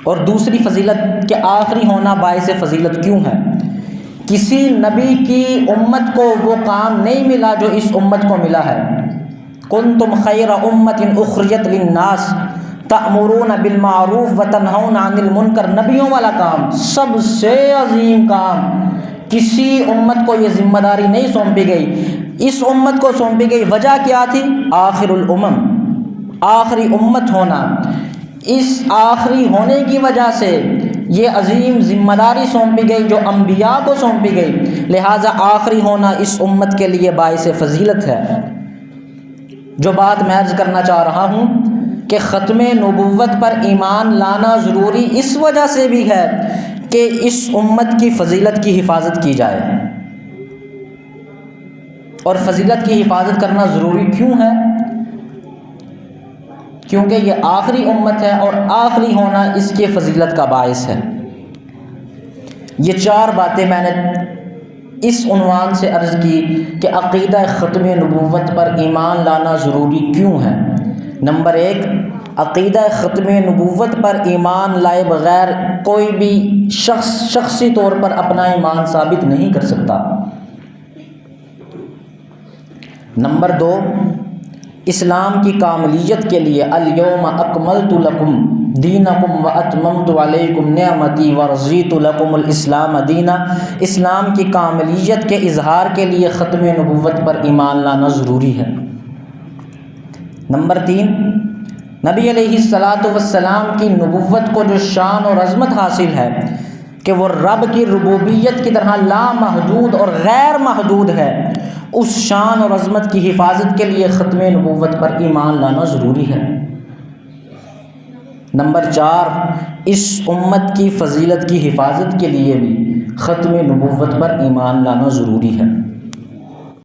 اور دوسری فضیلت کہ آخری ہونا باعث فضیلت کیوں ہے؟ کسی نبی کی امت کو وہ کام نہیں ملا جو اس امت کو ملا ہے۔ کنتم خیر امت اخرجت للناس تأمرون بالمعروف وتنہون عن المنکر، نبیوں والا کام، سب سے عظیم کام۔ کسی امت کو یہ ذمہ داری نہیں سونپی گئی، اس امت کو سونپی گئی۔ وجہ کیا تھی؟ آخر الامم، آخری امت ہونا۔ اس آخری ہونے کی وجہ سے یہ عظیم ذمہ داری سونپی گئی جو انبیاء کو سونپی گئی، لہٰذا آخری ہونا اس امت کے لیے باعث فضیلت ہے۔ جو بات میں عرض کرنا چاہ رہا ہوں کہ ختم نبوت پر ایمان لانا ضروری اس وجہ سے بھی ہے کہ اس امت کی فضیلت کی حفاظت کی جائے۔ اور فضیلت کی حفاظت کرنا ضروری کیوں ہے؟ کیونکہ یہ آخری امت ہے اور آخری ہونا اس کے فضیلت کا باعث ہے۔ یہ چار باتیں میں نے اس عنوان سے عرض کی کہ عقیدہ ختم نبوت پر ایمان لانا ضروری کیوں ہے۔ نمبر 1، عقیدہ ختم نبوت پر ایمان لائے بغیر کوئی بھی شخصی طور پر اپنا ایمان ثابت نہیں کر سکتا۔ نمبر 2، اسلام کی کاملیت کے لیے الیوم اکملت لکم دینکم واتممت علیکم نعمتی ورضیت لکم الاسلام دینا، اسلام کی کاملیت کے اظہار کے لیے ختم نبوت پر ایمان لانا ضروری ہے۔ نمبر 3، نبی علیہ السلام کی نبوت کو جو شان اور عظمت حاصل ہے کہ وہ رب کی ربوبیت کی طرح لامحدود اور غیر محدود ہے، اس شان اور عظمت کی حفاظت کے لیے ختم نبوت پر ایمان لانا ضروری ہے۔ نمبر 4، اس امت کی فضیلت کی حفاظت کے لیے بھی ختم نبوت پر ایمان لانا ضروری ہے۔